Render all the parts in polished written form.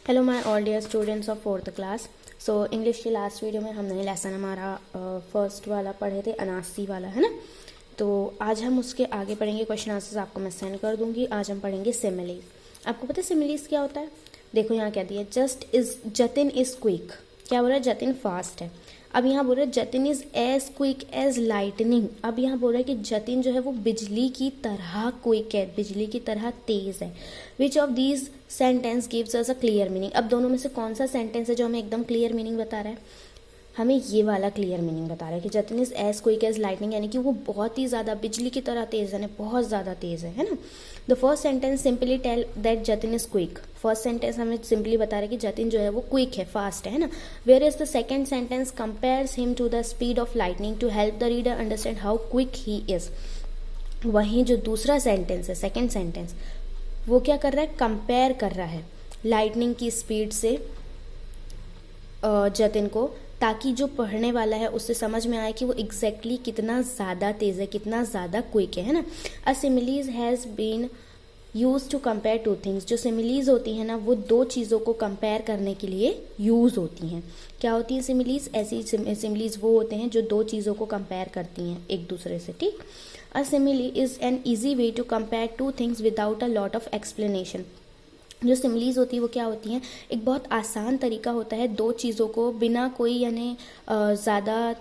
Hello my all dear students of 4th class. So English की last video में हमने lesson हमारा first वाला पढ़े थे, अनासी वाला, है ना। तो आज हम उसके आगे पढ़ेंगे। क्वेश्चन आंसर्स आपको मैं सेंड कर दूंगी। आज हम पढ़ेंगे सिमिलीज। आपको पता है सिमिलीज क्या होता है? देखो यहाँ क्या दिया, जतिन इज क्विक। क्या बोल रहा है? जतिन फास्ट है। अब यहाँ बोल रहा है Jatin is as quick as lightning. अब यहाँ बोल रहा है कि जतिन जो है वो बिजली की तरह क्विक है, बिजली की तरह तेज है। Which of these sentence gives us a clear meaning. अब दोनों में से कौन सा सेंटेंस है जो हमें एकदम क्लियर मीनिंग बता रहा है? हमें ये वाला क्लियर मीनिंग बता रहा है कि Jatin is as quick as lightning, यानी कि वो बहुत ही ज़्यादा बिजली की तरह तेज है, बहुत ज़्यादा तेज है ना। The first sentence simply tell that Jatin is quick. First sentence हमें सिंपली बता रहा है कि जतिन जो है वो क्विक है, फास्ट है ना। Where is the second sentence compares him to the speed of lightning to help the reader understand how quick he is. वहीं जो दूसरा सेंटेंस है, सेकेंड सेंटेंस, वो क्या कर रहा है? कंपेयर कर रहा है लाइटनिंग की स्पीड से जतिन को, ताकि जो पढ़ने वाला है उससे समझ में आए कि वो एग्जैक्टली कितना ज़्यादा तेज़ है, कितना ज़्यादा क्विक है ना। A similes has been use to compare two things. जो सिमिलीज होती है ना वो दो चीज़ों को कंपेयर करने के लिए यूज़ होती हैं। क्या होती है सिमिलीज? ऐसी सिमिलीज वो होते हैं जो दो चीज़ों को कंपेयर करती हैं एक दूसरे से, ठीक। A simile is an easy way to compare two things without a lot of explanation. जो सिमिलीज होती है वो क्या होती हैं? एक बहुत आसान तरीका होता है दो चीज़ों को बिना कोई यानी ज़्यादा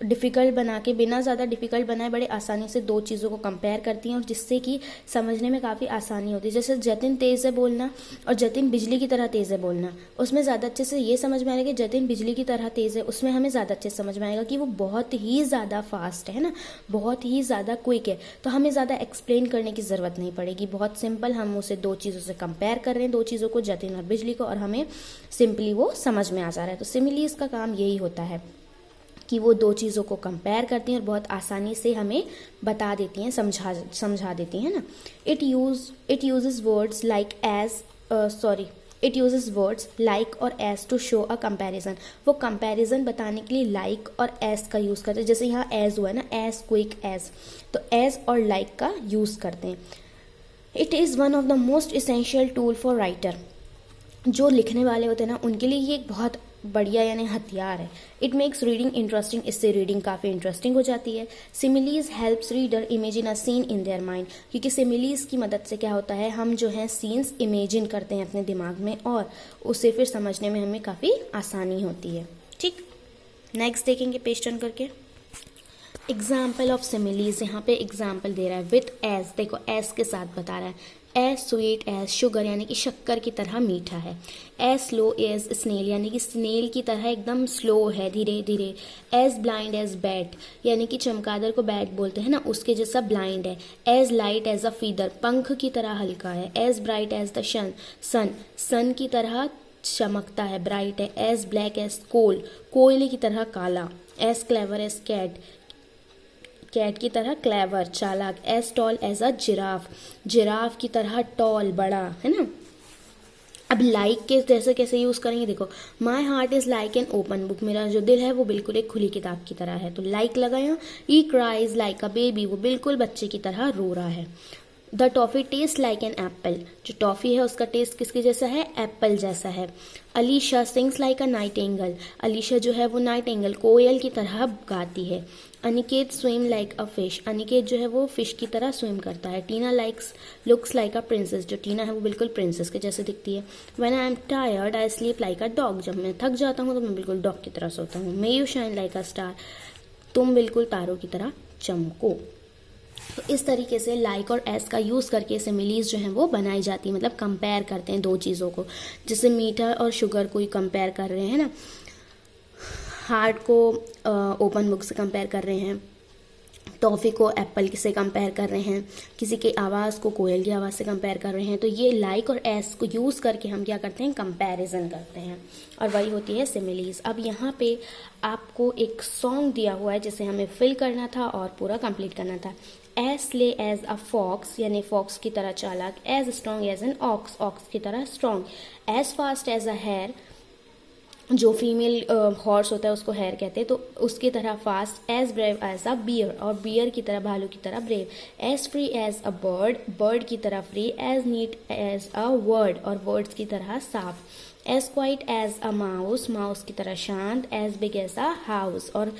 डिफ़िकल्ट बना के, बिना ज़्यादा डिफ़िकल्ट बनाए बड़े आसानी से दो चीज़ों को कंपेयर करती हैं, और जिससे कि समझने में काफ़ी आसानी होती है। जैसे जतिन तेज़ है बोलना और जतिन बिजली की तरह तेज़ है बोलना, उसमें ज़्यादा अच्छे से ये समझ में आएगा कि जतिन बिजली की तरह तेज़ है, उसमें हमें ज़्यादा अच्छे से समझ में आएगा कि वो बहुत ही ज़्यादा फास्ट है ना, बहुत ही ज़्यादा क्विक है। तो हमें ज़्यादा एक्सप्लेन करने की ज़रूरत नहीं पड़ेगी, बहुत सिंपल, हम उसे दो चीज़ों से कंपेयर कर रहे हैं, दो चीज़ों को, जतिन और बिजली को, और हमें सिंपली वो समझ में आ जा रहा है। तो सिमिलीज का काम यही होता है कि वो दो चीज़ों को कंपेयर करती हैं और बहुत आसानी से हमें बता देती हैं, समझा देती हैं ना। It uses words like it uses words like और as to show a comparison. वो कंपैरिजन बताने के लिए लाइक और एज का यूज़ करते हैं। जैसे यहाँ एज हुआ है ना, एज क्विक एज, तो एज और लाइक का यूज़ करते हैं। It is one of the most essential tool for writer. जो लिखने वाले होते हैं ना उनके लिए ये एक बहुत बढ़िया यानी हथियार है। It makes reading interesting. इससे रीडिंग काफ़ी इंटरेस्टिंग हो जाती है। Similes helps reader imagine a seen in their mind. क्योंकि सिमिलीज की मदद से क्या होता है, हम जो है सीन्स इमेजिन करते हैं अपने दिमाग में, और उसे फिर समझने में हमें काफ़ी आसानी होती है, ठीक। नेक्स्ट देखेंगे पेज टर्न करके। एग्जाम्पल ऑफ सिमिलीज, यहाँ पे एग्जाम्पल दे रहा है विथ एज। देखो एज के साथ बता रहा है। एज स्वीट एज शुगर, यानी कि शक्कर की तरह मीठा है। एज स्लो एज स्नेल, यानी कि स्नेल की तरह एकदम स्लो है, धीरे धीरे। एज ब्लाइंड एज बैट, यानी कि चमगादड़ को बैट बोलते हैं ना, उसके जैसा ब्लाइंड है। As light as a feather, पंख की तरह हल्का है। As bright as the sun की तरह चमकता है, ब्राइट है। एज ब्लैक एज कोल, कोयले की तरह काला। एज क्लेवर एज कैट की तरह क्लेवर, चालाक। As tall as a giraffe की तरह टॉल, बड़ा, है ना। अब लाइक के जैसे कैसे यूज करेंगे, देखो। My heart is like an open book, मेरा जो दिल है वो बिल्कुल एक खुली किताब की तरह है, तो लाइक लगाया। ई क्राइज लाइक अ बेबी, वो बिल्कुल बच्चे की तरह रो रहा है। The toffee taste like an apple, जो टॉफी है उसका टेस्ट किसके जैसा है? एप्पल जैसा है। Alisha sings like a Nightingale, Alisha जो है वो नाइटिंगेल, कोयल की तरह गाती है। Aniket swim like a fish, Aniket जो है वो फिश की तरह स्विम करता है। टीना लुक्स लाइक अ प्रिंसेस, जो टीना है वो बिल्कुल प्रिंसेस के जैसे दिखती है। When I am tired I sleep like a dog, जब मैं थक जाता हूँ तो मैं बिल्कुल डॉग की तरह सोता हूँ। May you shine like a star, तुम बिल्कुल तारों की तरह चमको। तो इस तरीके से लाइक और एस का यूज़ करके सिमिलीज जो हैं वो बनाई जाती है, मतलब कंपेयर करते हैं दो चीज़ों को। जैसे मीठा और शुगर को ही कंपेयर कर रहे हैं ना, हार्ट को ओपन बुक से कंपेयर कर रहे हैं, टॉफ़ी को एप्पल से कंपेयर कर रहे हैं, किसी की आवाज़ को कोयल की आवाज़ से कंपेयर कर रहे हैं। तो ये लाइक और एस को यूज़ करके हम क्या करते हैं? कंपैरिजन करते हैं, और वही होती है सिमिलीज। अब यहाँ पे आपको एक सॉन्ग दिया हुआ है जिसे हमें फिल करना था और पूरा कंप्लीट करना था। As sly as a fox, यानी फॉक्स की तरह चालाक। As strong as an ox, ox की तरह strong. As fast as a hare, जो फीमेल हॉर्स होता है उसको हेयर कहते हैं, तो उसकी तरह fast, as brave as a bear, और बियर की तरह, भालू की तरह brave, as free as a bird, bird की तरह free, as neat as a word, और वर्ड्स की तरह साफ, as quiet as a mouse, mouse की तरह शांत, as big as a house, और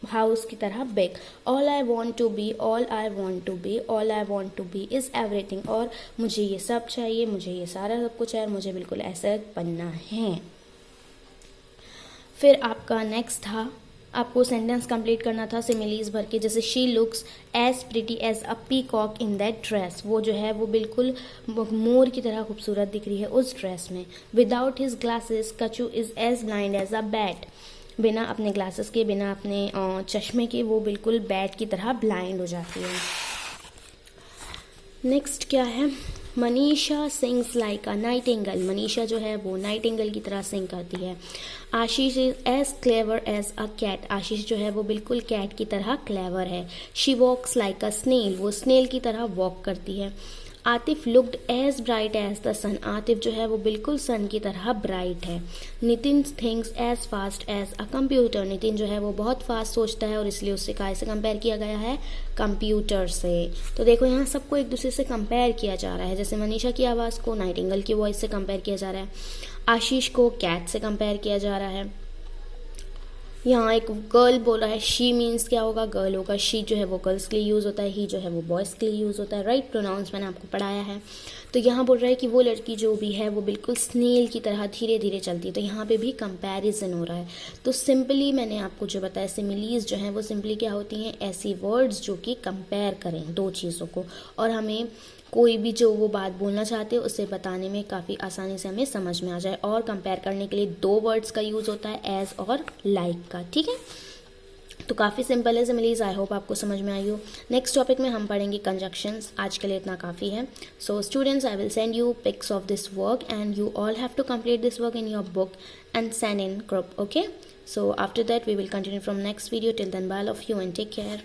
हाउस की तरह big, all I want to be, all I want to be, all I want to be is everything, और मुझे ये सब चाहिए, मुझे ये सारा सब कुछ है और मुझे बिल्कुल ऐसा बनना है। फिर आपका नेक्स्ट था, आपको सेंटेंस कंप्लीट करना था सिमिलीज भर के, जैसे she looks as pretty as a peacock in that dress, वो जो है वो बिल्कुल मोर की तरह खूबसूरत दिख रही है उस ड्रेस में। Without his glasses Kachu is as blind as a bat, बिना अपने ग्लासेस के, बिना अपने चश्मे के वो बिल्कुल बैट की तरह ब्लाइंड हो जाती है। नेक्स्ट क्या है, Manisha sings like a nightingale, Manisha जो है वो नाइटिंगेल की तरह सिंग करती है। Ashish is as clever as a cat, Ashish जो है वो बिल्कुल कैट की तरह क्लेवर है। She walks like a snail, वो स्नेल की तरह वॉक करती है। Atif looked as bright as the sun, Atif जो है वो बिल्कुल सन की तरह ब्राइट है। Nitin thinks as fast as a computer, Nitin जो है वो बहुत फास्ट सोचता है और इसलिए उससे काय से कंपेयर किया गया है, कंप्यूटर से। तो देखो यहाँ सबको एक दूसरे से कंपेयर किया जा रहा है, जैसे मनीषा की आवाज़ को नाइटिंगेल की वॉइस से कंपेयर किया जा रहा है, आशीष को कैट से कंपेयर किया जा रहा है। यहाँ एक गर्ल बोला है, शी मीन्स क्या होगा, गर्ल होगा, शी जो है वो गर्ल्स के लिए यूज़ होता है, ही जो है वो बॉयज़ के लिए यूज़ होता है, राइट प्रोनाउंस मैंने आपको पढ़ाया है। तो यहाँ बोल रहा है कि वो लड़की जो भी है वो बिल्कुल स्नेल की तरह धीरे धीरे चलती है, तो यहाँ पे भी कंपैरिजन हो रहा है। तो सिंपली मैंने आपको जो बताया, सिमिलीज जो हैं वो सिंपली क्या होती हैं, ऐसी वर्ड्स जो कि कंपेयर करें दो चीज़ों को, और हमें कोई भी जो वो बात बोलना चाहते हो उसे बताने में काफ़ी आसानी से हमें समझ में आ जाए। और कंपेयर करने के लिए दो वर्ड्स का यूज़ होता है, एज और लाइक का, ठीक है। तो काफ़ी सिंपल है सिमिलीज, आई होप आपको समझ में आई हो। नेक्स्ट टॉपिक में हम पढ़ेंगे कंजक्शंस, आज के लिए इतना काफ़ी है। So students, I will send you pics of this work and you all have to complete this work in your book and send in group, okay. So after that we will continue from next video. Till then, bye all of you and take care.